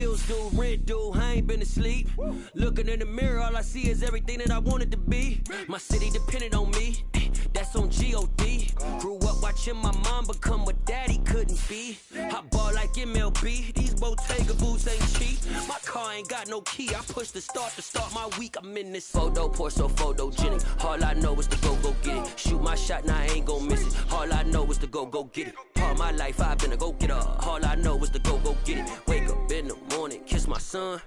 Bills due, rent due, I ain't been asleep. Looking in the mirror, all I see is everything that I wanted to be. My city depended on me, that's on G.O.D. Grew up watching my mom become what daddy couldn't be. I ball like MLB, these Bottega boots ain't cheap. My car ain't got no key, I push the start to start my week. I'm in this photo, pour so photogenic. All I know is to go get it. Shoot my shot, now I ain't gon' miss it. All I know is to go get it. All my life I've been a go-getter. All I know is to go get it. Wake up in the morning, kiss my son.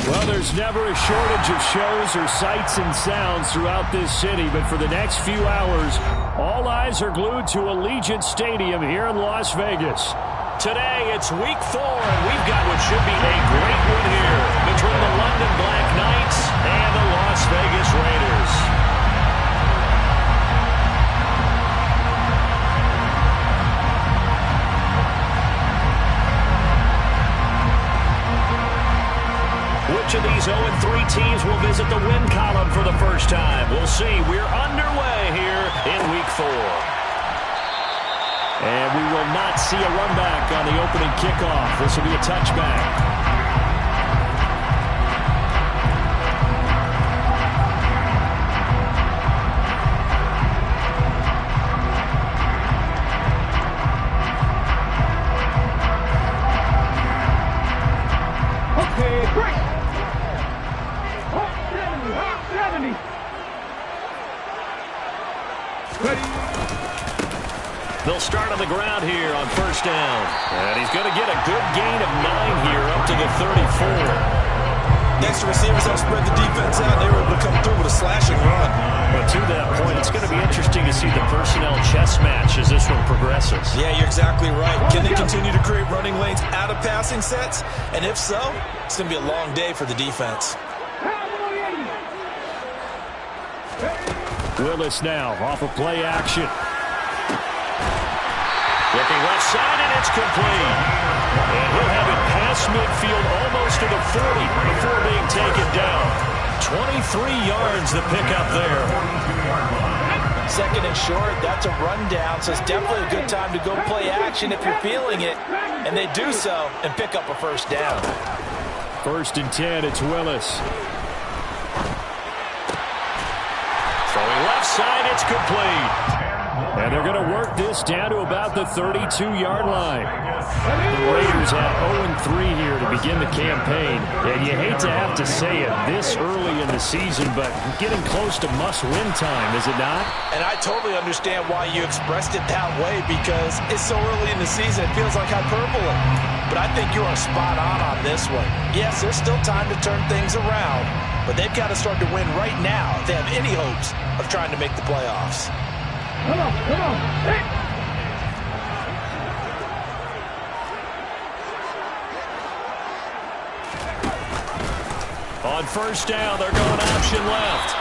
Well, there's never a shortage of shows or sights and sounds throughout this city, but for the next few hours, all eyes are glued to Allegiant Stadium here in Las Vegas. Today, it's week 4, and we've got what should be a great one here between the London Black Knights and the Las Vegas Raiders. Which of these 0-3 teams will visit the win column for the first time? We'll see. We're underway here in week 4. And we will not see a run back on the opening kickoff. This will be a touchback. They'll start on the ground here on first down. And he's going to get a good gain of 9 here up to the 34. Next, receivers have spread the defense out. They were able to come through with a slashing run. But to that point, it's going to be interesting to see the personnel chess match as this one progresses. Yeah, you're exactly right. Can they continue to create running lanes out of passing sets? And if so, it's going to be a long day for the defense. Willis now off of play action. Looking left side, and it's complete. And he'll have it past midfield almost to the 40 before being taken down. 23 yards the pickup there. Second and short, that's a rundown, so it's definitely a good time to go play action if you're feeling it. And they do so and pick up a first down. First and 10, it's Willis. Throwing left side, it's complete. And they're going to work this down to about the 32-yard line. The Raiders had 0-3 here to begin the campaign. And you hate to have to say it this early in the season, but getting close to must-win time, is it not? And I totally understand why you expressed it that way, because it's so early in the season, it feels like hyperbole. But I think you are spot on this one. Yes, there's still time to turn things around, but they've got to start to win right now if they have any hopes of trying to make the playoffs. Come on, hey! On first down, they're going option left.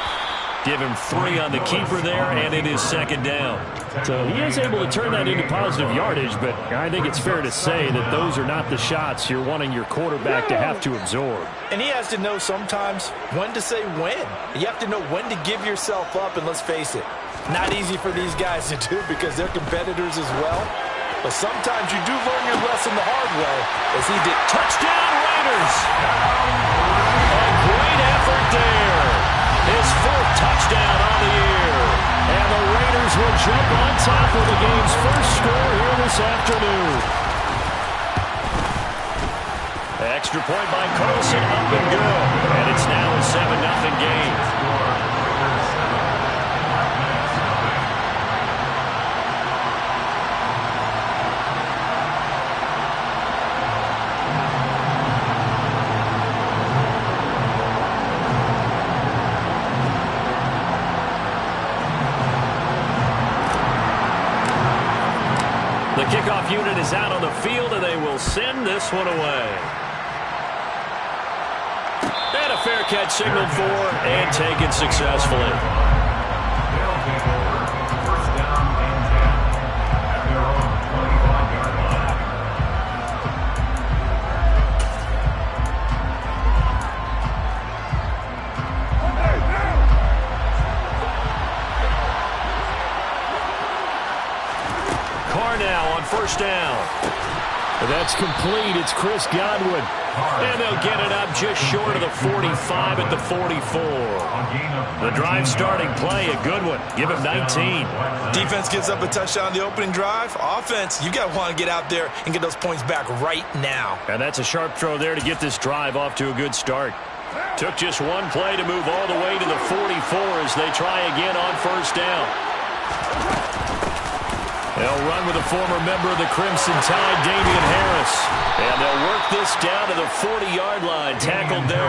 Give him 3 on the keeper there, and it is second down. So he is able to turn that into positive yardage, but I think it's fair to say that those are not the shots you're wanting your quarterback to have to absorb. And he has to know sometimes when to say when. You have to know when to give yourself up, and let's face it, not easy for these guys to do because they're competitors as well. But sometimes you do learn your lesson the hard way, as he did. Touchdown, Raiders! A great effort there. His 4th touchdown on the year. And the Raiders will jump on top of the game's first score here this afternoon. Extra point by Carlson, up and good. And it's now a 7-0 game. The kickoff unit is out on the field, and they will send this one away. And a fair catch signaled for and taken successfully. Carr now on first down. That's complete. It's Chris Godwin. And they'll get it up just short of the 45 at the 44. The drive starting play, a good one. Give him 19. Defense gives up a touchdown on the opening drive. Offense, you got to want to get out there and get those points back right now. And that's a sharp throw there to get this drive off to a good start. Took just one play to move all the way to the 44 as they try again on first down. They'll run with a former member of the Crimson Tide, Damian Harris. And they'll work this down to the 40-yard line, tackled there.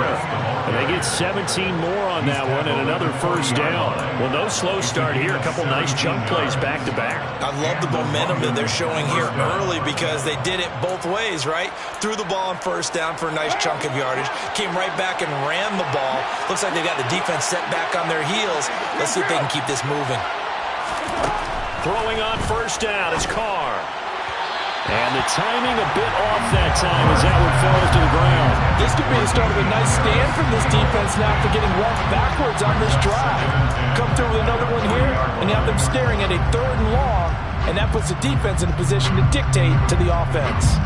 And they get 17 more on that one and another first down. Well, no slow start here. A couple nice chunk plays back-to-back. I love the momentum that they're showing here early because they did it both ways, right? Threw the ball on first down for a nice chunk of yardage. Came right back and ran the ball. Looks like they got the defense set back on their heels. Let's see if they can keep this moving. Throwing on first down is Carr. And the timing a bit off that time as that one falls to the ground. This could be the start of a nice stand from this defense now for getting walked backwards on this drive. Come through with another one here, and you have them staring at a 3rd and long, and that puts the defense in a position to dictate to the offense.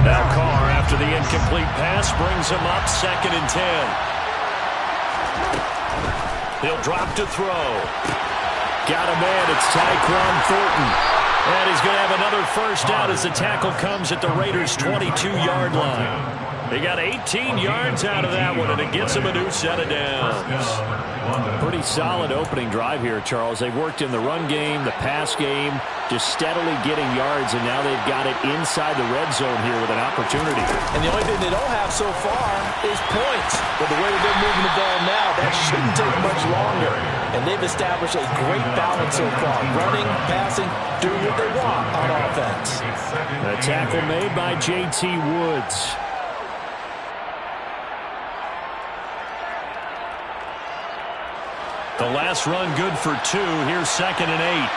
Now Carr, after the incomplete pass, brings him up 2nd and 10. He'll drop to throw. Got a man. It's Tyquan Thornton. And he's going to have another first down as the tackle comes at the Raiders' 22-yard line. They got 18 yards out of that one, and it gets them a new set of downs. Pretty solid opening drive here, Charles. They've worked in the run game, the pass game, just steadily getting yards, and now they've got it inside the red zone here with an opportunity. And the only thing they don't have so far is points. But the way that they're moving the ball now, that shouldn't take much longer. And they've established a great balance so far. Running, passing, doing what they want on offense. A tackle made by J.T. Woods. The last run good for 2. Here's 2nd and 8.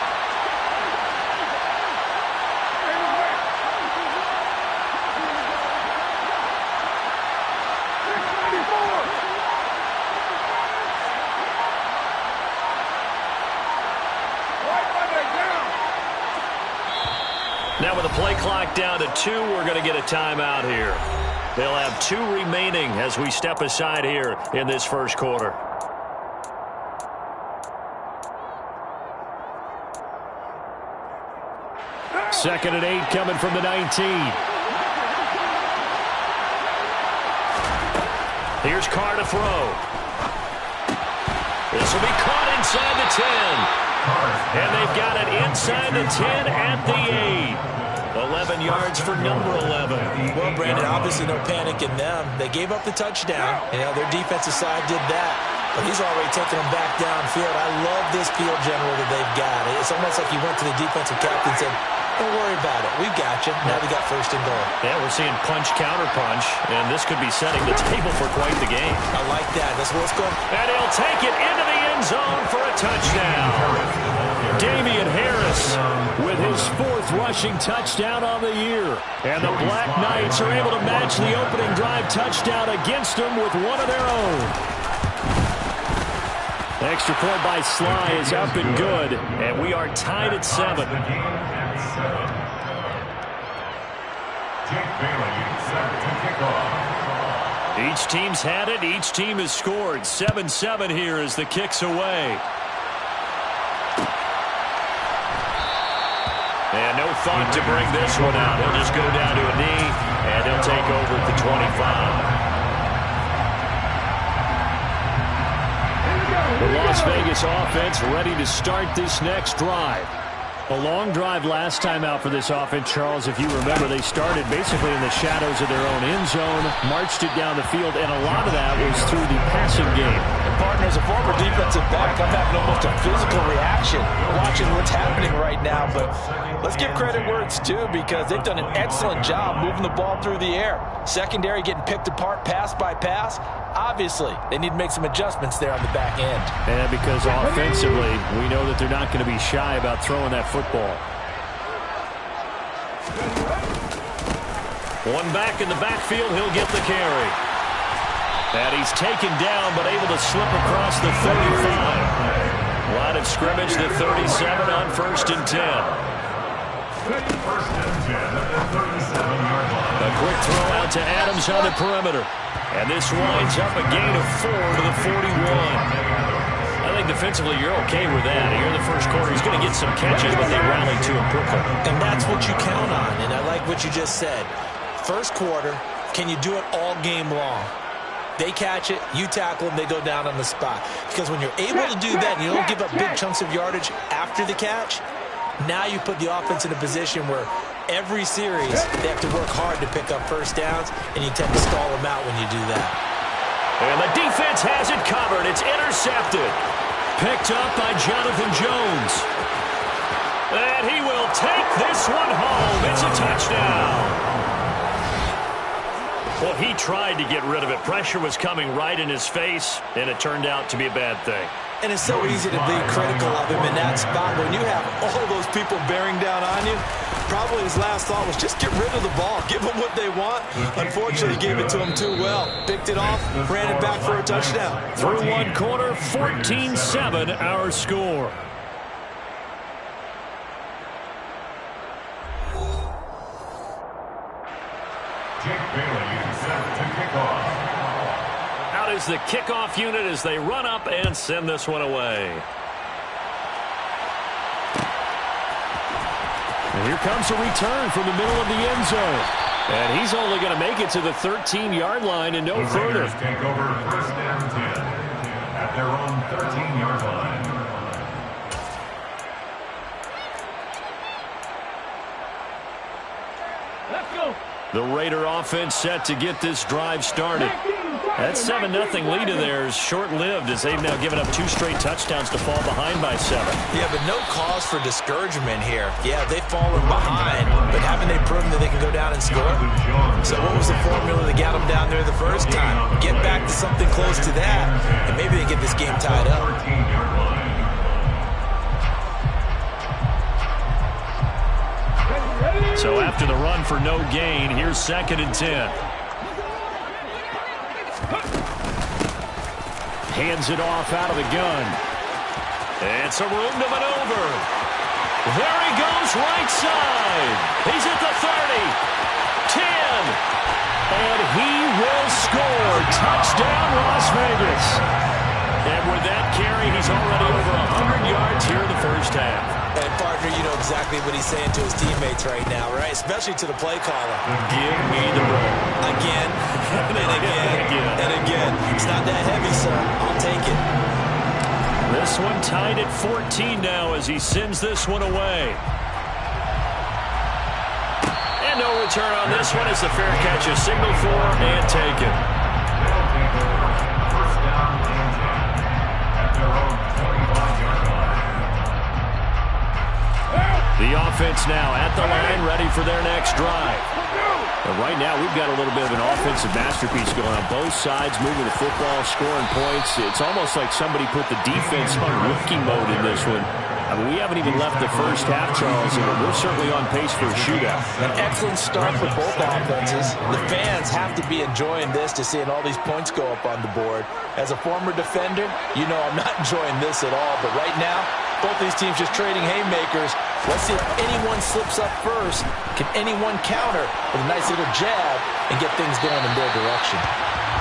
Now with the play clock down to 2, we're going to get a timeout here. They'll have 2 remaining as we step aside here in this first quarter. 2nd and 8 coming from the 19. Here's Carr to throw. This will be caught inside the 10. And they've got it inside the 10 at the 8. 11 yards for number 11. Well, Brandon, obviously no panic in them. They gave up the touchdown. You know, their defensive side did that. But he's already taking them back downfield. I love this field general that they've got. It's almost like he went to the defensive captain and said, don't worry about it. We've got you. Now we got 1st and goal. Yeah, we're seeing punch, counter punch, and this could be setting the table for quite the game. I like that. That's what's going. And he'll take it into the end zone for a touchdown. Damian Harris with his 4th rushing touchdown on the year. And the Black Knights are able to match the opening drive touchdown against them with one of their own. Extra point by Sly is up and good, and we are tied at 7. Each team's had it. Each team has scored. 7-7 here as the kick's away. And no thought to bring this one out. He'll just go down to a knee, and he'll take over at the 25. The Las Vegas offense ready to start this next drive. A long drive last time out for this offense, Charles. If you remember, they started basically in the shadows of their own end zone, marched it down the field, and a lot of that was through the passing game. And partner, as a former defensive back, I'm having almost a physical reaction watching what's happening right now. But let's give credit where it's due because they've done an excellent job moving the ball through the air. Secondary getting picked apart pass by pass. Obviously, they need to make some adjustments there on the back end. And because offensively, we know that they're not going to be shy about throwing that football. One back in the backfield, he'll get the carry. And he's taken down, but able to slip across the 35. Line of scrimmage, the 37 on 1st and 10. A quick throw out to Adams on the perimeter. And this winds up a gain of 4 to the 41. I think defensively you're okay with that. Here in the first quarter, he's going to get some catches, but they rallied to him quickly. And that's what you count on, and I like what you just said. First quarter, can you do it all game long? They catch it, you tackle them, they go down on the spot. Because when you're able to do that and you don't give up big chunks of yardage after the catch, now you put the offense in a position where every series they have to work hard to pick up first downs, and you tend to stall them out when you do that. And the defense has it covered. It's intercepted. Picked up by Jonathan Jones. And he will take this one home. It's a touchdown. Well, he tried to get rid of it. Pressure was coming right in his face, and it turned out to be a bad thing. And it's so easy to be critical of him in that spot. When you have all those people bearing down on you, probably his last thought was just get rid of the ball. Give them what they want. Unfortunately, he gave it to them too well. Picked it off, ran it back for a touchdown. Through one quarter, 14-7 our score. Jake Bailey is set to kick off. Out is the kickoff unit as they run up and send this one away. And here comes a return from the middle of the end zone. And he's only going to make it to the 13-yard line and no further. Raiders take over first down 10 at their own 13-yard line. Let's go. The Raider offense set to get this drive started. That 7-0 lead of theirs short-lived as they've now given up 2 straight touchdowns to fall behind by 7. Yeah, but no cause for discouragement here. Yeah, they've fallen behind, but haven't they proven that they can go down and score? So what was the formula that got them down there the first time? Get back to something close to that, and maybe they get this game tied up. 14-yard line. So after the run for no gain, here's 2nd and 10. Hands it off out of the gun. It's a room to maneuver. There he goes right side. He's at the 30. 10. And he will score. Touchdown, Las Vegas. And with that carry, he's already over 100 yards here in the first half. And, partner, you know exactly what he's saying to his teammates right now, right? Especially to the play caller. Give me the ball. Again, and again, and again. It's not that heavy, son. I'll take it. This one tied at 14 now as he sends this one away. And no return on this one as the fair catch is signaled for and taken. They'll take over first down and 10 at their own 25-yard line. The offense now at the line, ready for their next drive. And right now, we've got a little bit of an offensive masterpiece going on both sides, moving the football, scoring points. It's almost like somebody put the defense on rookie mode in this one. I mean, we haven't even left the first half, Charles, and we're certainly on pace for a shootout. An excellent start for both offenses. The fans have to be enjoying this to seeing all these points go up on the board. As a former defender, you know I'm not enjoying this at all. But right now, both these teams just trading haymakers. Let's see if anyone slips up first. Can anyone counter with a nice little jab and get things going in their direction?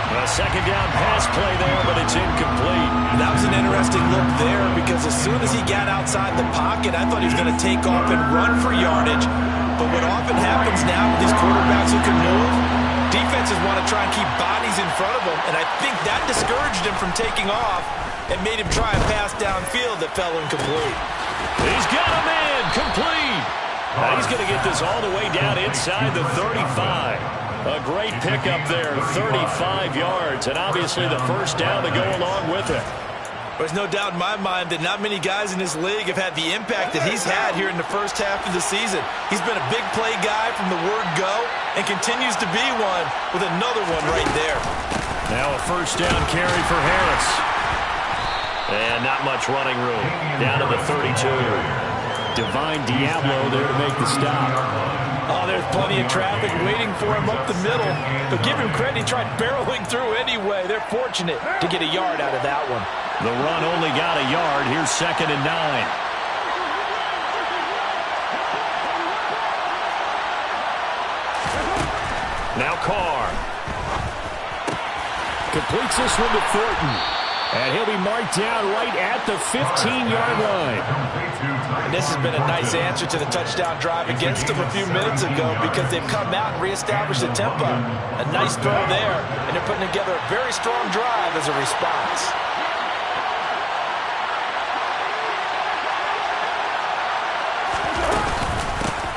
A second down pass play there, but it's incomplete. That was an interesting look there because as soon as he got outside the pocket, I thought he was going to take off and run for yardage. But what often happens now with these quarterbacks who can move, defenses want to try and keep bodies in front of them, and I think that discouraged him from taking off and made him try a pass downfield that fell incomplete. He's got a man, complete. Now he's going to get this all the way down inside the 35. A great pickup there, 35 yards, and obviously the first down to go along with it. There's no doubt in my mind that not many guys in this league have had the impact that he's had here in the first half of the season. He's been a big play guy from the word go and continues to be one with another one right there. Now a first down carry for Harris. And not much running room. Down to the 32. Divine Diablo there to make the stop. Oh, there's plenty of traffic waiting for him up the middle. But give him credit, he tried barreling through anyway. They're fortunate to get a yard out of that one. The run only got a yard. Here's 2nd and 9. Now Carr. Completes this one to Thornton. And he'll be marked down right at the 15-yard line. And this has been a nice answer to the touchdown drive against them a few minutes ago because they've come out and reestablished the tempo. A nice throw there, and they're putting together a very strong drive as a response.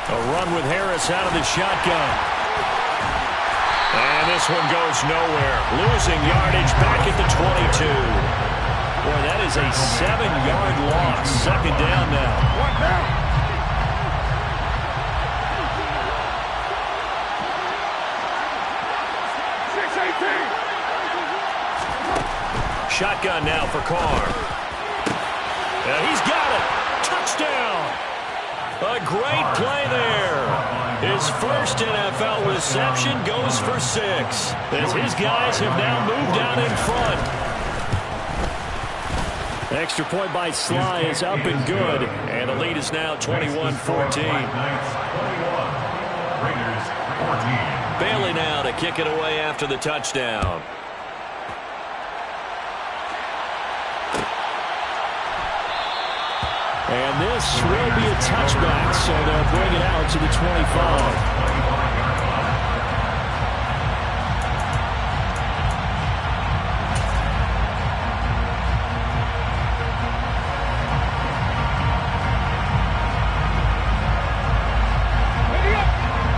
A run with Harris out of the shotgun. And this one goes nowhere. Losing yardage back at the 22. Boy, that is a 7-yard loss. Second down now. Shotgun now for Carr. And he's got it. Touchdown. A great play there. His first NFL reception goes for 6. As his guys have now moved down in front. Extra point by Sly is up and good. And the lead is now 21-14. Bailey now to kick it away after the touchdown. And this will be a touchback, so they'll bring it out to the 25.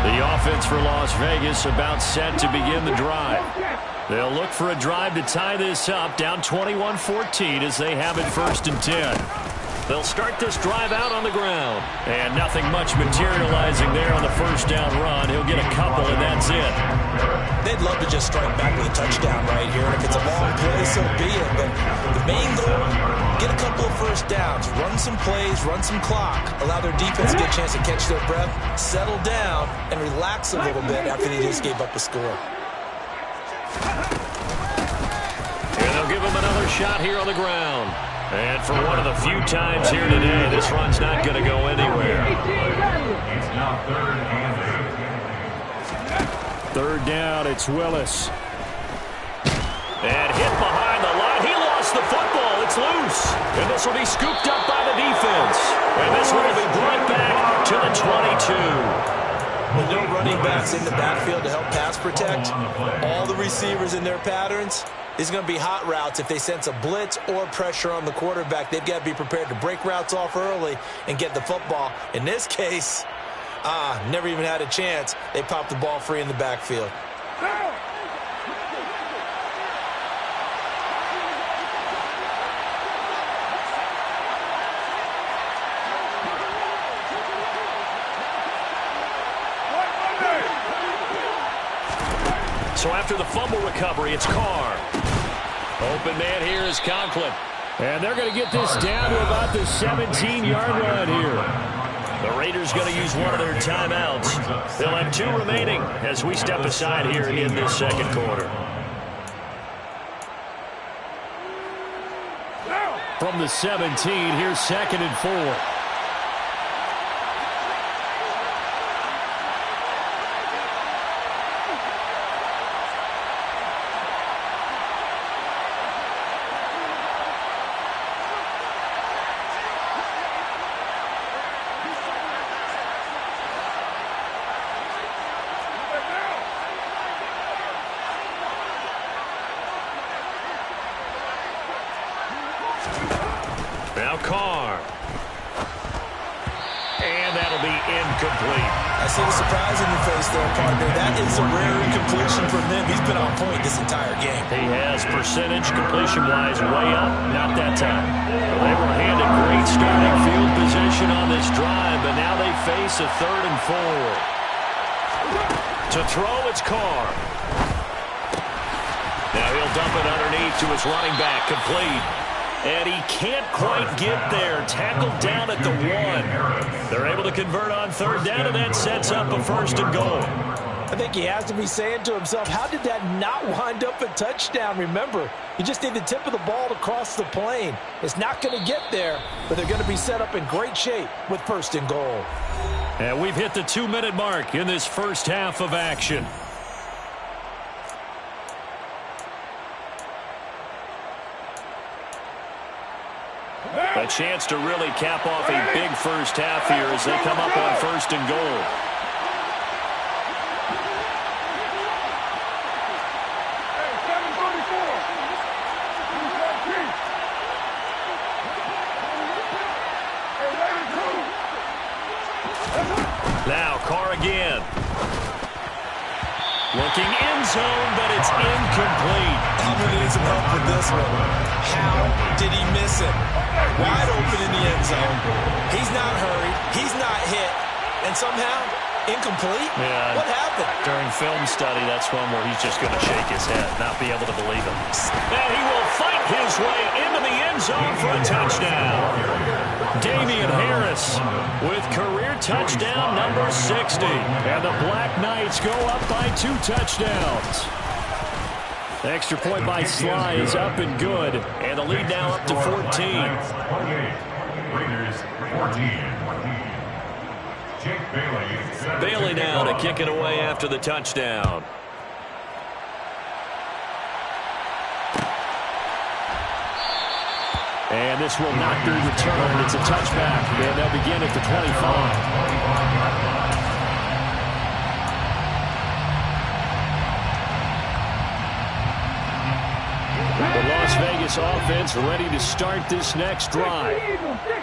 The offense for Las Vegas about set to begin the drive. They'll look for a drive to tie this up, down 21-14 as they have it 1st and 10. They'll start this drive out on the ground. And nothing much materializing there on the first down run. He'll get a couple, and that's it. They'd love to just strike back with a touchdown right here. And if it's a long play, so be it. But the main goal, get a couple of first downs. Run some plays, run some clock. Allow their defense to get a chance to catch their breath, settle down, and relax a little bit after they just gave up a score. And they'll give him another shot here on the ground. And for one of the few times here today, this run's not going to go anywhere. It's now 3rd and 8. 3rd down, it's Willis. And hit behind the line. He lost the football. It's loose. And this will be scooped up by the defense. And this one will be brought back to the 22. With no running backs in the backfield to help pass protect, all the receivers in their patterns, it's going to be hot routes. If they sense a blitz or pressure on the quarterback, they've got to be prepared to break routes off early and get the football. In this case, never even had a chance. They popped the ball free in the backfield. So after the fumble recovery, it's Carr. Open man here is Conklin. And they're going to get this down to about the 17-yard line here. The Raiders going to use one of their timeouts. They'll have 2 remaining as we step aside here in this second quarter. From the 17, here's 2nd and 4. Now Carr. And that'll be incomplete. I see the surprise in your face there, partner. That is a rare incompletion from him. He's been on point this entire game. He has percentage completion-wise way up. Not that time. They were handed great starting field position on this drive, but now they face a 3rd and 4. To throw, it's Carr. Now he'll dump it underneath to his running back, complete. And he can't quite get there. Tackled down at the 1. They're able to convert on 3rd down, and that sets up a 1st and goal. I think he has to be saying to himself, how did that not wind up a touchdown? Remember, you just need the tip of the ball to cross the plane. It's not going to get there, but they're going to be set up in great shape with 1st and goal. And we've hit the 2-minute mark in this first half of action. A chance to really cap off a big first half here as they come up on 1st and goal. Now Carr again. Looking end zone, but it's incomplete. I'm going to need some help with this one. How did he miss it? Wide open in the end zone. He's not hurried. He's not hit. And somehow, incomplete? Yeah. What happened? During film study, that's one where he's just going to shake his head, not be able to believe it. And he will fight his way into the end zone for a touchdown. Damian Harris with career touchdown number 60. And the Black Knights go up by 2 touchdowns. The extra point by Sly is up and good. And the lead now up to 14. 28. Raiders 14. Jake Bailey. Bailey now to kick it away after the touchdown. And this will not be returned. It's a touchback. And they'll begin at the 25. The Las Vegas offense ready to start this next drive.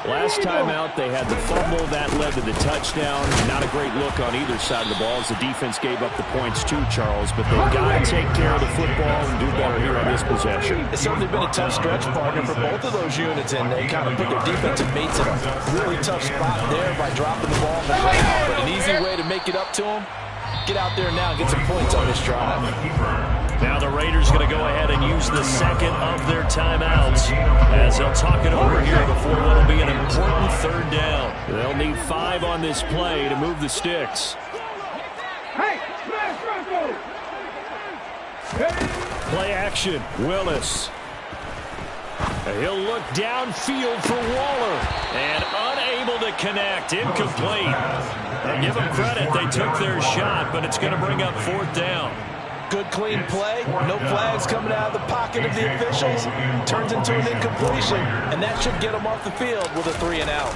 Last time out, they had the fumble. That led to the touchdown. Not a great look on either side of the ball as the defense gave up the points too, Charles. But they've got to take care of the football and do better here on this possession. It's certainly been a tough stretch, partner, for both of those units, and they kind of put their defensive mates in a really tough spot there by dropping the ball on the ground. But an easy way to make it up to them, get out there now and get some points on this drive. Now the Raiders going to go ahead and use the second of their timeouts as they'll talk it over here before what will be an important 3rd down. They'll need 5 on this play to move the sticks. Play action, Willis. He'll look downfield for Waller and unable to connect, incomplete. And give them credit, they took their shot, but it's going to bring up 4th down. Good, clean play. No flags coming out of the pocket of the officials. Turns into an incompletion, and that should get him off the field with a 3-and-out.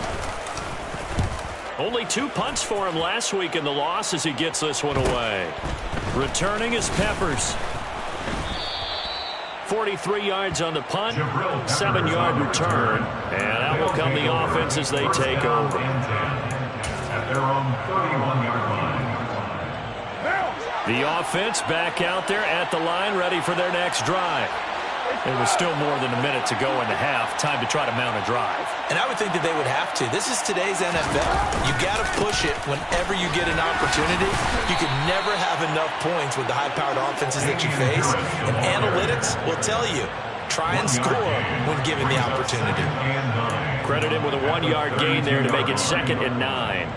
Only 2 punts for him last week in the loss as he gets this one away. Returning is Peppers. 43 yards on the punt, 7-yard return, and out will come the offense as they take over. At their own 31-yard line. The offense back out there at the line, ready for their next drive. It was still more than a minute to go in the half. Time to try to mount a drive. And I would think that they would have to. This is today's NFL. You got to push it whenever you get an opportunity. You can never have enough points with the high-powered offenses that you face. And analytics will tell you, try and score when given the opportunity. Credit him with a 1-yard gain there to make it 2nd and 9.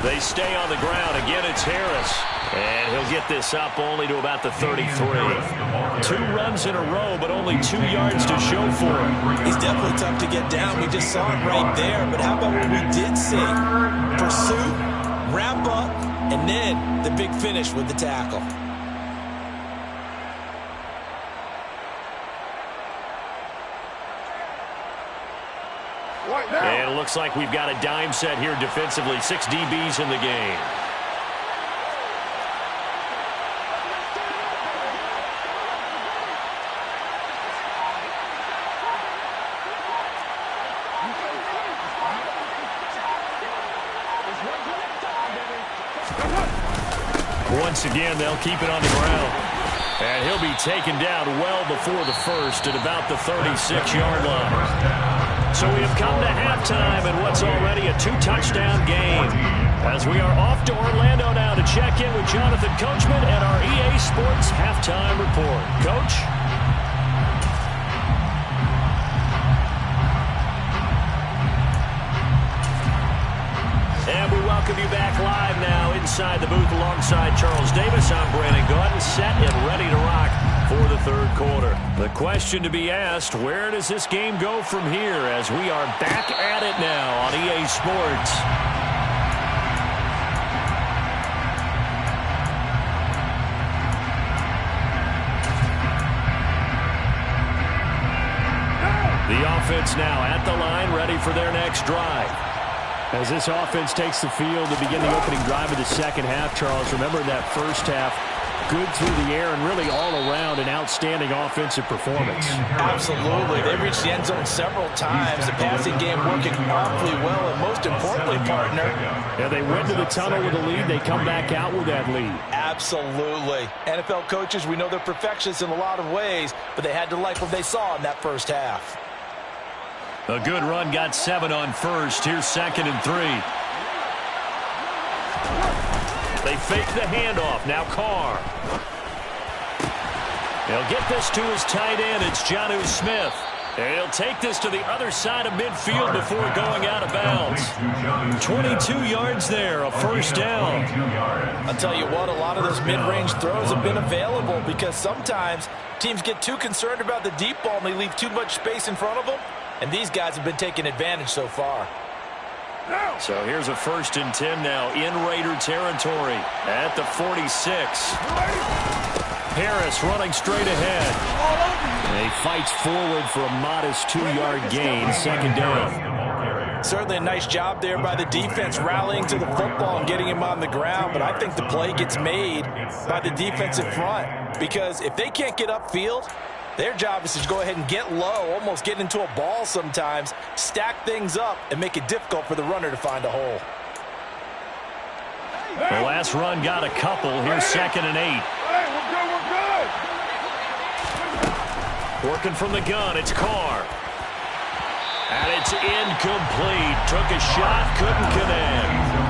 They stay on the ground. Again, it's Harris. And he'll get this up only to about the 33. 2 runs in a row, but only 2 yards to show for it. He's definitely tough to get down. We just saw it right there. But how about what we did see? Pursuit, wrap up, and then the big finish with the tackle. And it looks like we've got a dime set here defensively. 6 DBs in the game. Once again, they'll keep it on the ground. And he'll be taken down well before the first at about the 36-yard line. So we have come to halftime in what's already a 2-touchdown game. As we are off to Orlando now to check in with Jonathan Coachman and our EA Sports Halftime Report. Coach? And we welcome you back live now inside the booth alongside Charles Davis. I'm Brandon Gaudin, set and ready to rock for the third quarter. The question to be asked, where does this game go from here as we are back at it now on EA Sports? The offense now at the line, ready for their next drive. As this offense takes the field to begin the opening drive of the second half, Charles, remember that first half, good through the air and really all around an outstanding offensive performance. Absolutely. They reached the end zone several times. The passing game working awfully well, and most importantly, partner. Yeah, they went to the tunnel with a lead. They come back out with that lead. Absolutely. NFL coaches, we know they're perfectionists in a lot of ways, but they had to like what they saw in that first half. A good run, got 7 on first. Here's 2nd and 3. They fake the handoff. Now Carr. He'll get this to his tight end. It's Jonnu Smith. And he'll take this to the other side of midfield before going out of bounds. 22 yards there, a first down. I'll tell you what, a lot of those mid-range throws have been available because sometimes teams get too concerned about the deep ball and they leave too much space in front of them. And these guys have been taking advantage so far. So here's a 1st and 10 now in Raider territory at the 46. Harris running straight ahead. And he fights forward for a modest 2-yard gain, 2nd down. Certainly a nice job there by the defense rallying to the football and getting him on the ground. But I think the play gets made by the defensive front. Because if they can't get upfield, their job is to go ahead and get low, almost get into a ball sometimes, stack things up, and make it difficult for the runner to find a hole. The last run got a couple. Here's 2nd and 8. Working from the gun, it's Carr. And it's incomplete. Took a shot, couldn't connect.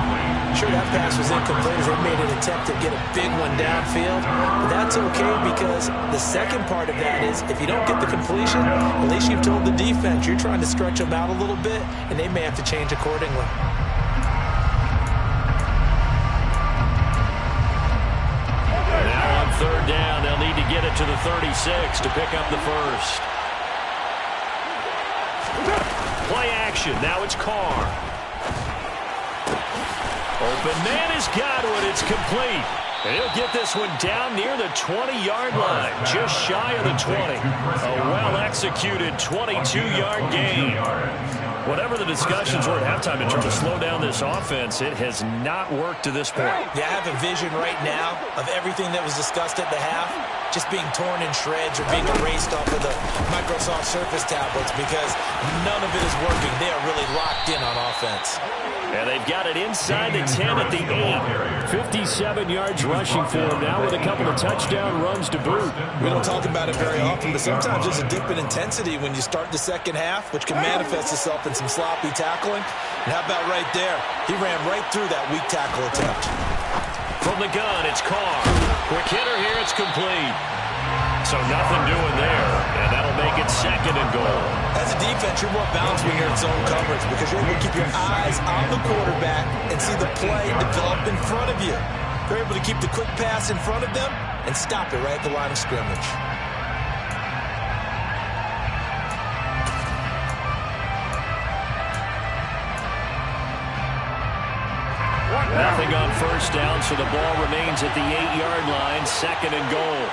Sure, that pass was incomplete as they made an attempt to get a big one downfield. But that's okay because the second part of that is if you don't get the completion, at least you've told the defense you're trying to stretch them out a little bit, and they may have to change accordingly. Now on 3rd down, they'll need to get it to the 36 to pick up the first. Play action. Now it's Carr. Open man is Godwin. It's complete. And he'll get this one down near the 20-yard line, just shy of the 20. A well-executed 22-yard gain. Whatever the discussions were at halftime in terms of slow down this offense, it has not worked to this point. Yeah, I have a vision right now of everything that was discussed at the half just being torn in shreds or being erased off of the Microsoft Surface tablets because none of it is working. They are really locked in on offense. And they've got it inside the 10 at the 8. 57 yards rushing for him now with a couple of touchdown runs to boot. We don't talk about it very often, but sometimes there's a dip in intensity when you start the second half, which can manifest itself in some sloppy tackling. And how about right there? He ran right through that weak tackle attempt. From the gun, it's Carr. Quick hitter here, it's complete. So nothing doing there, and that'll make it 2nd and goal. As a defense, you're more balanced when you're in zone coverage because you're able to keep your eyes on the quarterback and see the play develop in front of you. They're able to keep the quick pass in front of them and stop it right at the line of scrimmage. Nothing on 1st down, so the ball remains at the 8-yard line, 2nd and goal.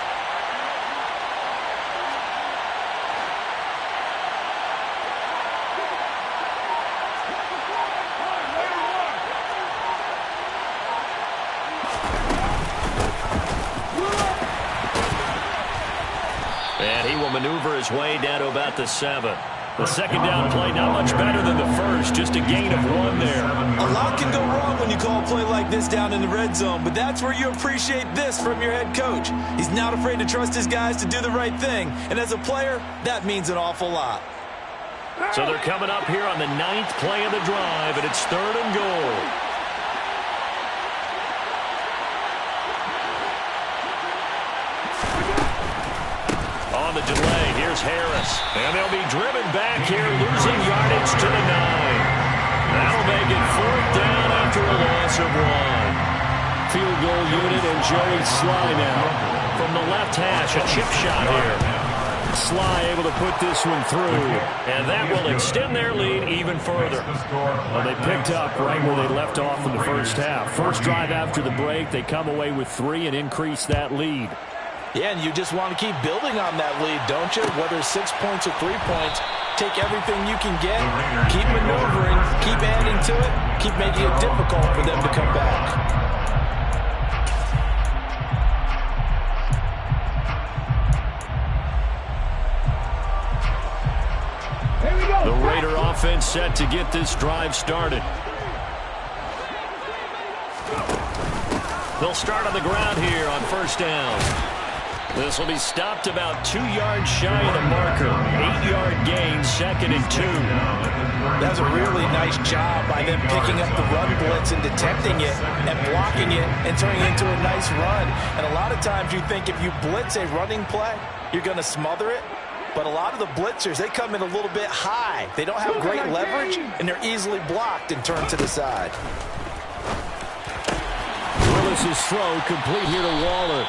And he will maneuver his way down to about the 7. The 2nd down play not much better than the first, just a gain of 1 there. A lot can go wrong when you call a play like this down in the red zone, but that's where you appreciate this from your head coach. He's not afraid to trust his guys to do the right thing, and as a player, that means an awful lot. So they're coming up here on the 9th play of the drive, and it's 3rd and goal. On the delay, here's Harris. And they'll be driven back here, losing yardage to the 9. That'll make it 4th down after a loss of 1. field goal unit, and Joey Sly now. From the left hash, a chip shot here. Sly able to put this one through, and that will extend their lead even further. Well, they picked up right where they left off in the first half. First drive after the break, they come away with 3 and increase that lead. Yeah, and you just want to keep building on that lead, don't you? Whether it's 6 points or 3 points, take everything you can get, keep maneuvering, keep adding to it, keep making it difficult for them to come back. The Raider offense set to get this drive started. They'll start on the ground here on first down. This will be stopped about 2 yards shy of the marker. 8-yard gain, 2nd and 2. That's a really nice job by them picking up the run blitz and detecting it and blocking it and turning it into a nice run. And a lot of times you think if you blitz a running play, you're going to smother it. But a lot of the blitzers, they come in a little bit high. They don't have great leverage, and they're easily blocked and turned to the side. Willis's throw complete here to Waller.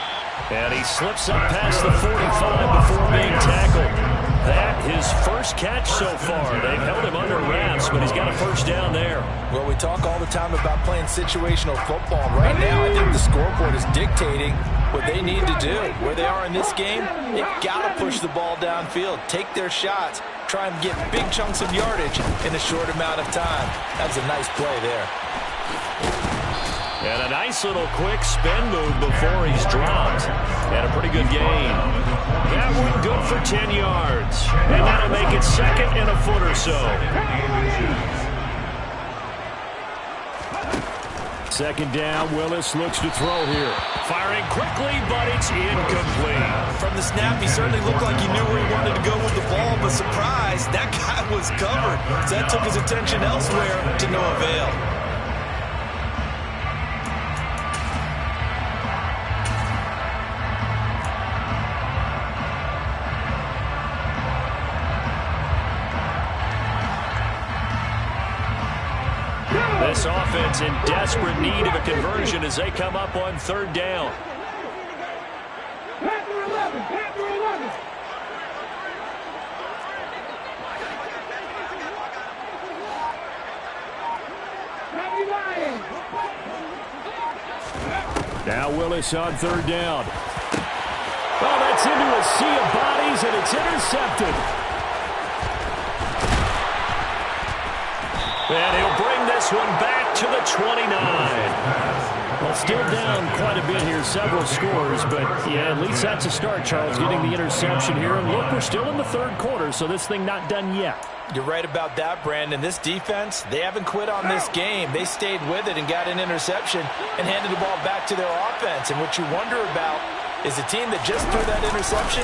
And he slips up past the 45 before being tackled. That his first catch so far. They've held him under wraps, but he's got a first down there. Well, we talk all the time about playing situational football. Right now, I think the scoreboard is dictating what they need to do. Where they are in this game, they've got to push the ball downfield, take their shots, try and get big chunks of yardage in a short amount of time. That's a nice play there. And a nice little quick spin move before he's dropped. And a pretty good gain. That one good for 10 yards. And that'll make it 2nd and a foot or so. 2nd down, Willis looks to throw here. Firing quickly, but it's incomplete. From the snap, he certainly looked like he knew where he wanted to go with the ball, but surprise, that guy was covered. So that took his attention elsewhere to no avail. This offense in desperate need of a conversion as they come up on 3rd down. Panther 11, Panther 11. Now Willis on 3rd down. Oh, that's into a sea of bodies, and it's intercepted. And he'll bring this one back to the 29. Well, still down quite a bit here, several scores, but yeah, at least that's a start, Charles, getting the interception here. And look, we're still in the 3rd quarter, so this thing not done yet. You're right about that, Brandon. This defense, they haven't quit on this game. They stayed with it and got an interception and handed the ball back to their offense. And what you wonder about is the team that just threw that interception,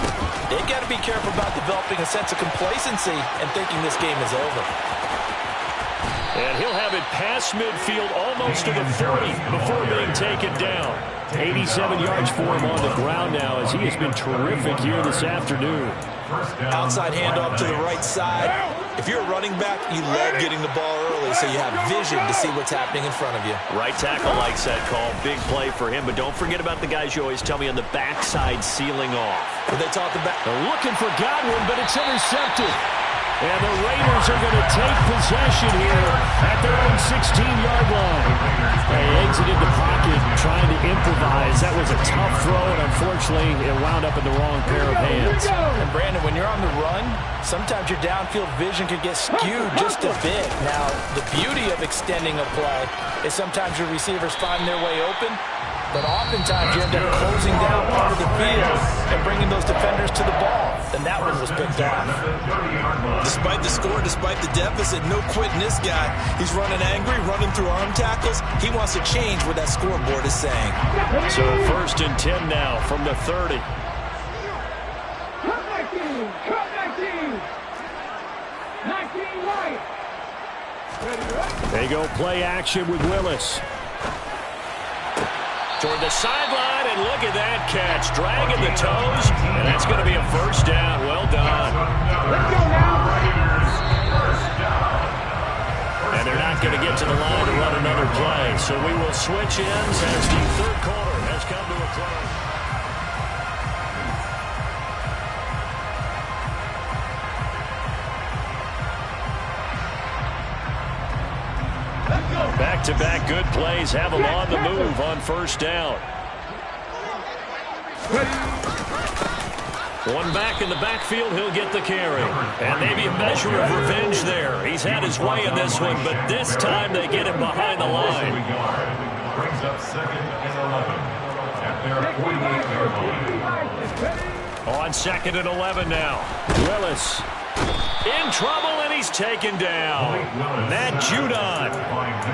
they've got to be careful about developing a sense of complacency and thinking this game is over. And he'll have it past midfield almost to the 30 before being taken down. 87 yards for him on the ground now as he has been terrific here this afternoon. Outside handoff to the right side. If you're a running back, you love getting the ball early so you have vision to see what's happening in front of you. Right tackle likes that call. Big play for him, but don't forget about the guys you always tell me on the backside sealing off. When they talk about looking for Godwin, but it's intercepted. And the Raiders are going to take possession here at their own 16-yard line. They exited the pocket trying to improvise. That was a tough throw, and unfortunately, it wound up in the wrong pair of hands. And Brandon, when you're on the run, sometimes your downfield vision can get skewed just a bit. Now, the beauty of extending a play is sometimes your receivers find their way open, but oftentimes you end up closing down part of the field and bringing those defenders to the ball. And that one was picked off. Despite the score, despite the deficit, no quitting this guy. He's running angry, running through arm tackles. He wants to change what that scoreboard is saying. So 1st and 10 now from the 30. Cut 19. 19 right. They go play action with Willis. Toward the sideline, and look at that catch. Dragging the toes, and that's going to be a first down. Well done. Let's go now. And they're not going to get to the line to run another play. So we will switch ends as the third quarter has come to a close. Back-to-back good plays have them on the move on first down. One back in the backfield, he'll get the carry. And maybe a measure of revenge there. He's had his way in this one, but this time they get him behind the line. Brings up 2nd and 11 at their 48-yard line. On 2nd and 11 now. Willis in trouble, and he's taken down. Matt Judon.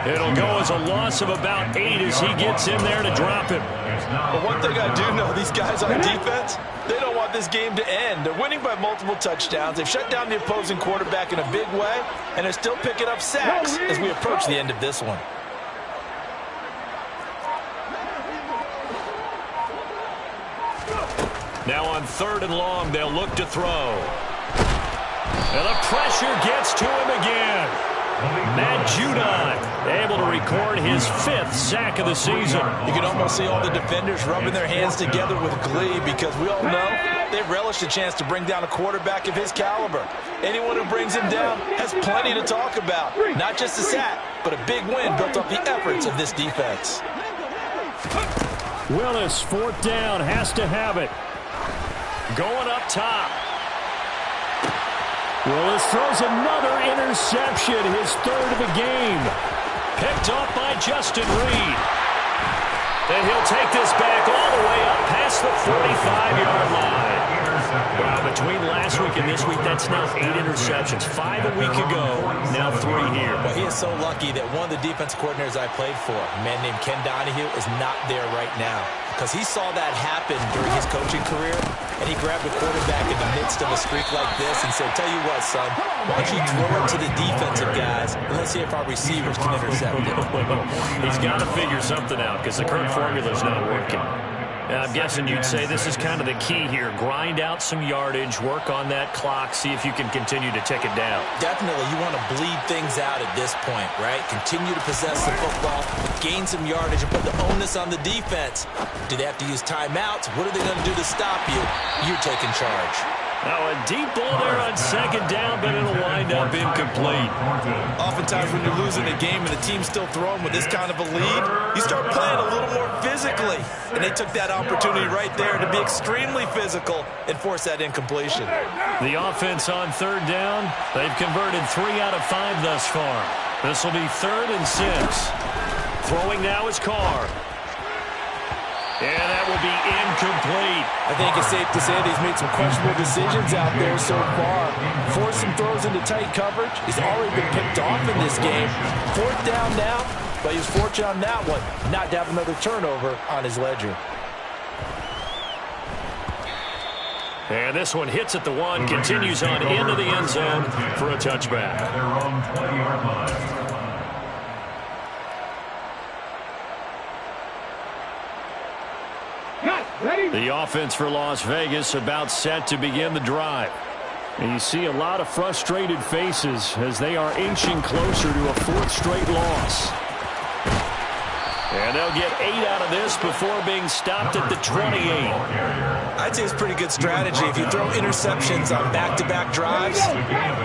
It'll go as a loss of about 8 as he gets in there to drop him. But one thing I do know, these guys on defense, they don't want this game to end. They're winning by multiple touchdowns. They've shut down the opposing quarterback in a big way, and they're still picking up sacks as we approach the end of this one. Now on 3rd and long, they'll look to throw. And the pressure gets to him again. Matt Judon able to record his 5th sack of the season. You can almost see all the defenders rubbing their hands together with glee because we all know they relish the chance to bring down a quarterback of his caliber. Anyone who brings him down has plenty to talk about. Not just a sack, but a big win built off the efforts of this defense. Willis, 4th down, has to have it. Going up top. Willis throws another interception, his 3rd of the game. Picked off by Justin Reed. And he'll take this back all the way up past the 45-yard line. Well, between last week and this week, that's now 8 interceptions. 5 a week ago, now 3 here. Well, he is so lucky that one of the defense coordinators I played for, a man named Ken Donahue, is not there right now. Because he saw that happen during his coaching career, and he grabbed a quarterback in the midst of a streak like this and said, tell you what, son, why don't you throw it to the defensive guys, and let's see if our receivers can intercept it. He's got to figure something out because the current formula is not working. I'm guessing you'd say this is kind of the key here. Grind out some yardage, work on that clock, see if you can continue to tick it down. Definitely, you want to bleed things out at this point, right? Continue to possess the football, gain some yardage, and put the onus on the defense. Do they have to use timeouts? What are they going to do to stop you? You're taking charge. Now a deep ball there on 2nd down, but it'll wind up incomplete. Oftentimes when you're losing a game and the team's still throwing with this kind of a lead, you start playing a little more physically. And they took that opportunity right there to be extremely physical and force that incompletion. The offense on 3rd down, they've converted 3 out of 5 thus far. This will be 3rd and 6. Throwing now is Carr. And that will be incomplete. I think it's safe to say that he's made some questionable decisions out there so far. Forced some throws into tight coverage. He's already been picked off in this game. 4th down now, but he was fortunate on that one not to have another turnover on his ledger. And this one hits at the 1, continues on into the end zone for a touchback. At their own 20-yard line. The offense for Las Vegas about set to begin the drive. And you see a lot of frustrated faces as they are inching closer to a 4th straight loss. And they'll get 8 out of this before being stopped at the 28. I'd say it's pretty good strategy. If you throw interceptions on back-to-back drives,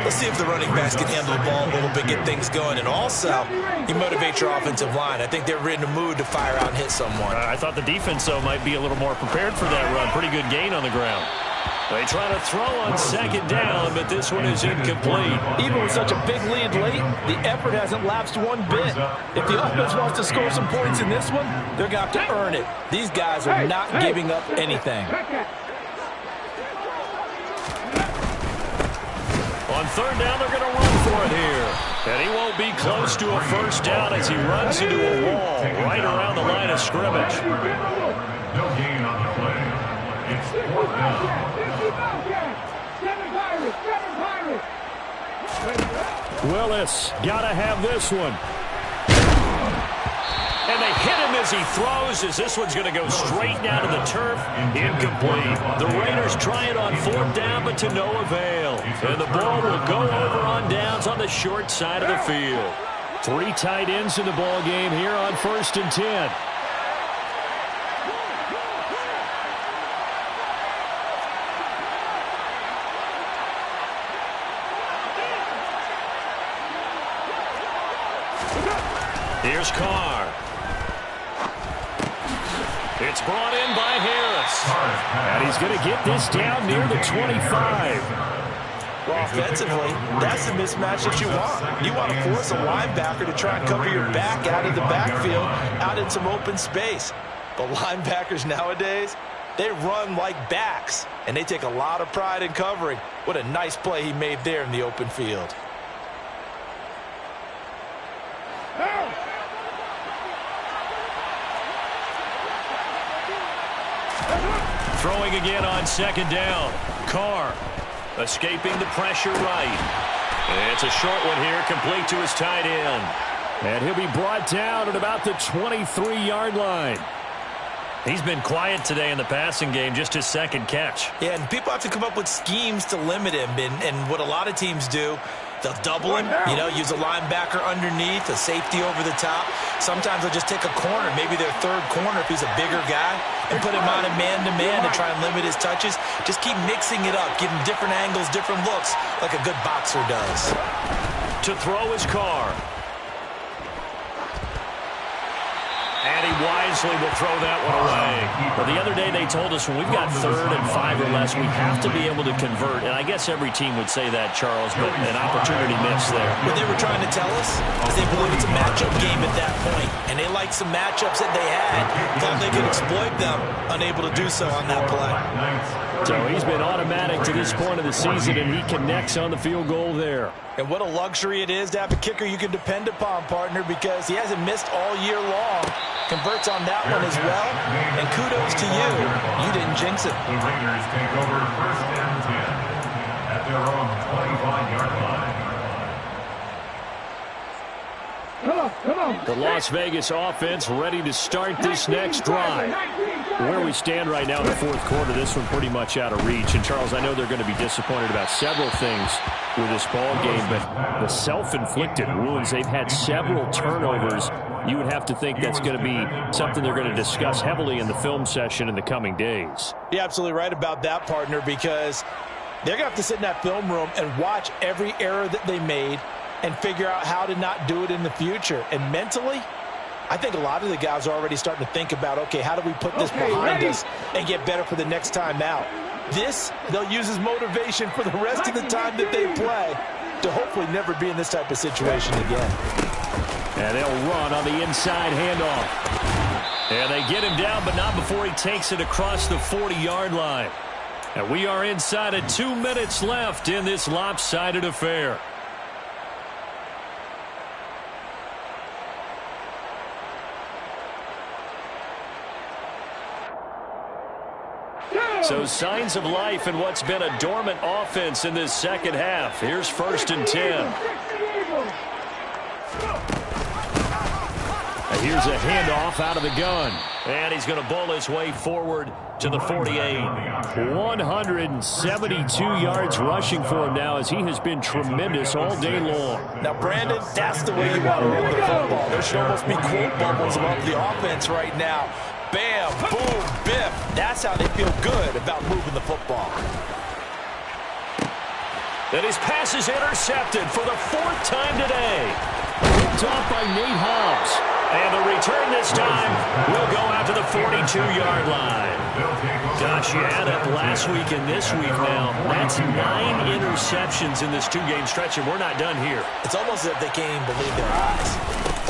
let's see if the running backs can handle the ball a little bit, get things going. And also, you motivate your offensive line. I think they're in a mood to fire out and hit someone. I thought the defense, though, might be a little more prepared for that run. Pretty good gain on the ground. They try to throw on 2nd down, but this one is incomplete. Even with such a big lead late, the effort hasn't lapsed one bit. If the offense wants to score some points in this one, they're going to have to earn it. These guys are not giving up anything. On 3rd down, they're going to run for it here. And he won't be close to a 1st down as he runs into a wall right around the line of scrimmage. No gain on the play. It's 4th down. Willis got to have this one. And they hit him as he throws, as this one's going to go straight down to the turf. Incomplete. The Raiders try it on 4th down, but to no avail. And the ball will go over on downs on the short side of the field. Three tight ends in the ball game here on 1st and 10. Here's Carr. It's brought in by Harris. And he's going to get this down near the 25. Well, offensively, that's the mismatch that you want. You want to force a linebacker to try and cover your back out of the backfield, out in some open space. But linebackers nowadays, they run like backs, and they take a lot of pride in covering. What a nice play he made there in the open field. Throwing again on 2nd down. Carr escaping the pressure right. It's a short one here, complete to his tight end. And he'll be brought down at about the 23-yard line. He's been quiet today in the passing game, just his 2nd catch. Yeah, and people have to come up with schemes to limit him. And what a lot of teams do, they'll double him, use a linebacker underneath, a safety over the top. Sometimes they'll just take a corner, maybe their 3rd corner if he's a bigger guy, and put him on a man-to-man to try and limit his touches. Just keep mixing it up, give him different angles, different looks, like a good boxer does. To throw his Carr. And he wisely will throw that one away. Well, the other day they told us when we've got 3rd and 5 or less, we have to be able to convert. And I guess every team would say that, Charles, but an opportunity missed there. What they were trying to tell us is they believe it's a matchup game at that point. And they liked some matchups that they had. Thought they could exploit them. Unable to do so on that play. So he's been automatic to this point of the season, and he connects on the field goal there. And what a luxury it is to have a kicker you can depend upon, partner, because he hasn't missed all year long. Converts on that one as well. And kudos to you. You didn't jinx it. The Raiders take over 1st and 10 at their own 25-yard line. The Las Vegas offense ready to start this next drive. Where we stand right now in the 4th quarter, this one pretty much out of reach. And, Charles, I know they're going to be disappointed about several things with this ball game, but the self-inflicted wounds, they've had several turnovers. You would have to think that's going to be something they're going to discuss heavily in the film session in the coming days. You're absolutely right about that, partner, because they're going to have to sit in that film room and watch every error that they made and figure out how to not do it in the future. And mentally, I think a lot of the guys are already starting to think about, okay, how do we put this behind us and get better for the next time out? This, they'll use as motivation for the rest of the time that they play to hopefully never be in this type of situation again. And they'll run on the inside handoff. And they get him down, but not before he takes it across the 40-yard line. And we are inside of 2 minutes left in this lopsided affair. So signs of life in what's been a dormant offense in this 2nd half. Here's 1st and 10. And here's a handoff out of the gun. And he's going to bowl his way forward to the 48. 172 yards rushing for him now as he has been tremendous all day long. Now, Brandon, that's the way you want to run the football. There should almost be quote bubbles about the offense right now. Bam, boom, biff. That's how they feel good about moving the football. And his pass is intercepted for the 4th time today. Picked off by Nate Hobbs. And the return this time will go out to the 42-yard line. Gosh, you add up last week and this week now. That's 9 interceptions in this 2-game stretch, and we're not done here. It's almost as if they can't even believe their eyes.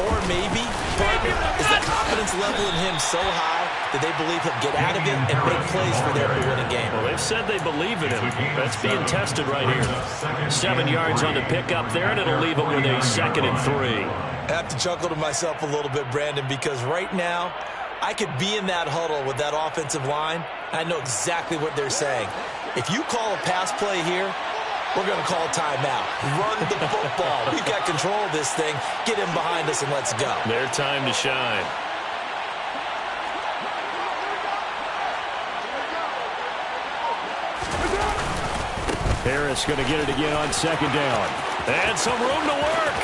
Or maybe, partner, is the confidence level in him so high that they believe he'll get out of it and make plays for them to win a game. Well, they've said they believe in him. That's being tested right here. 7 yards on the pickup there, and it'll leave it with a 2nd and 3. I have to chuckle to myself a little bit, Brandon, because right now I could be in that huddle with that offensive line. I know exactly what they're saying. If you call a pass play here, we're going to call a timeout. Run the football. We've got control of this thing. Get him behind us and let's go. Their time to shine. Harris going to get it again on 2nd down. And some room to work.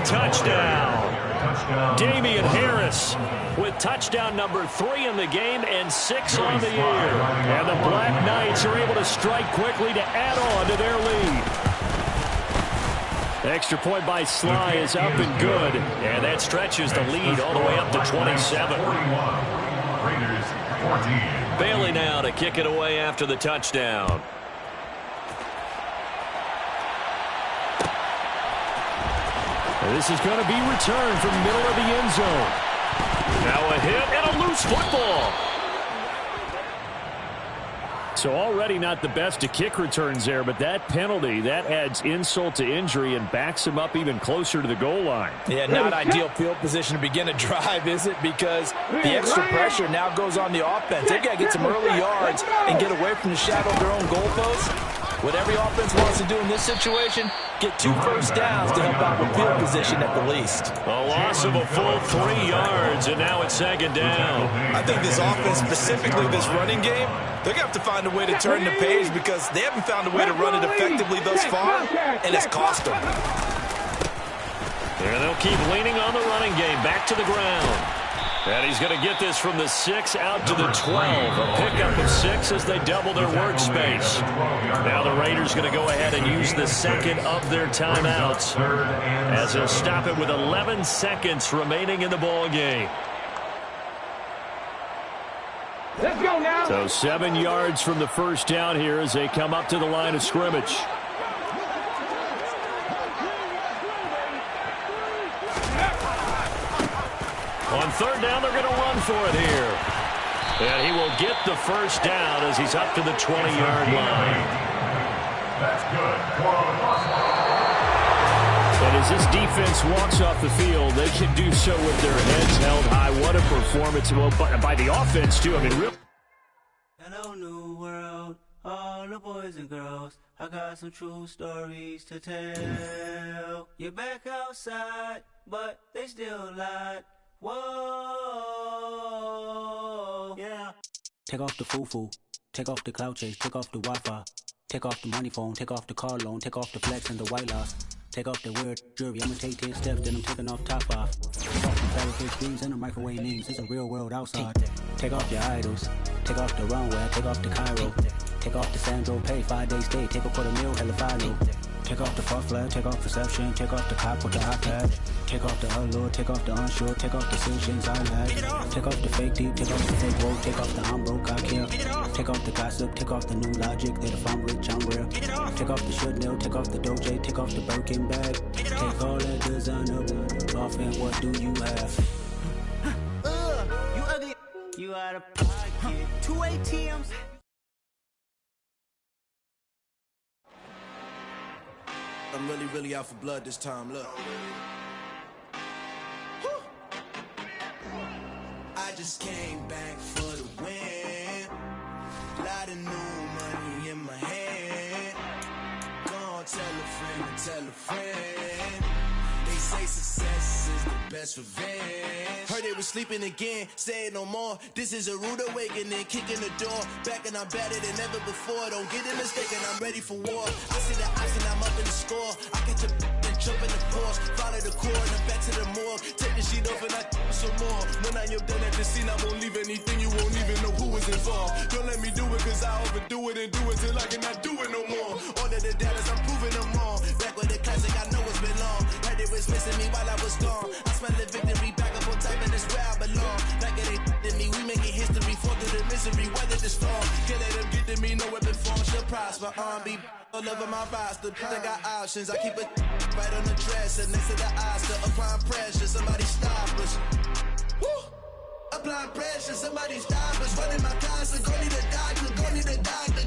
touchdown. Damian Harris with touchdown number 3 in the game and 6 on the year. And the Black Knights are able to strike quickly to add on to their lead. The extra point by Sly is up and good. And that stretches the lead all the way up to 27. Bailey now to kick it away after the touchdown. This is going to be returned from the middle of the end zone. Now a hit and a loose football. So already not the best to kick returns there, but that penalty, that adds insult to injury and backs him up even closer to the goal line. Yeah, not ideal field position to begin a drive, is it? Because the extra pressure now goes on the offense. They've got to get some early yards and get away from the shadow of their own goalposts. What every offense wants to do in this situation, get 2 first downs to help out with field position at the least. A loss of a full 3 yards, and now it's 2nd down. I think this offense, specifically this running game, they're going to have to find a way to turn the page because they haven't found a way to run it effectively thus far, and it's cost them. And they'll keep leaning on the running game. Back to the ground. And he's going to get this from the 6 out to the 12. A pickup of 6 as they double their workspace. Now the Raiders going to go ahead and use the second of their timeouts as they'll stop it with 11 seconds remaining in the ball game. Let's go now. So 7 yards from the first down here as they come up to the line of scrimmage. On 3rd down, they're going to run for it here. And he will get the first down as he's up to the 20-yard line. That's good. And as this defense walks off the field, they can do so with their heads held high. What a performance by the offense, too. I mean, really. Hello, new world, all the boys and girls. I got some true stories to tell. You're back outside, but they still lied. Whoa, yeah. Take off the foo-foo, take off the cloud chase, take off the Wi-Fi, take off the money phone, take off the car loan, take off the flex and the white loss, take off the weird jewelry. I'ma take 10 steps, then I'm taking off top off. Take off the fabricated dreams and the microwave memes. It's a real world outside. Take off your idols, take off the runway, take off the Cairo, take off the Sandro Pay, 5-day stay, take a $250,000, hella final. Take off the far flag, take off perception, take off the cop with the iPad. Take off the allure, take off the unsure, take off decisions I lack. Take off the fake deep, take off the fake woke, take off the I'm broke, I care. Take off the gossip, take off the new logic, that if I'm rich, I'm real. Take off the should know, take off the Doja, take off the Birkin bag. Take all that designer off and what do you have? You ugly. You out of pocket. 2 ATMs. I'm really out for blood this time, look. I just came back for the win. Lot of new money in my hand. Go on, tell a friend and tell a friend. They say success is the best revenge. Heard they were sleeping again, say it no more. This is a rude awakening, kicking the door. Back and I'm better than ever before. Don't get it mistaken, I'm ready for war. I see the ice and I'm up in the score. I catch a and jump in the force. Follow the core and I'm back to the morgue. Take the sheet off and I some more. When I am done at the scene, I won't leave anything. You won't even know who was involved. Don't let me do it cause I overdo it and do it till I cannot do it no more. All of the Dallas, I'm proving them wrong. Back with the classic, I know it's been long. Heard they was missing me while I was gone. I smell the victory, back up on type and it's where I belong. Like it ain't to me, we making history. Fall through the misery, weather the storm. Can't let them get to me, no weapon form should prosper. R&B all over my roster, I got options. I keep it right on the dresser, next to the Oscar. Applying pressure, somebody stop us. Woo! Applying pressure, somebody stop us. Running my closet, go need a doctor, go need a doctor.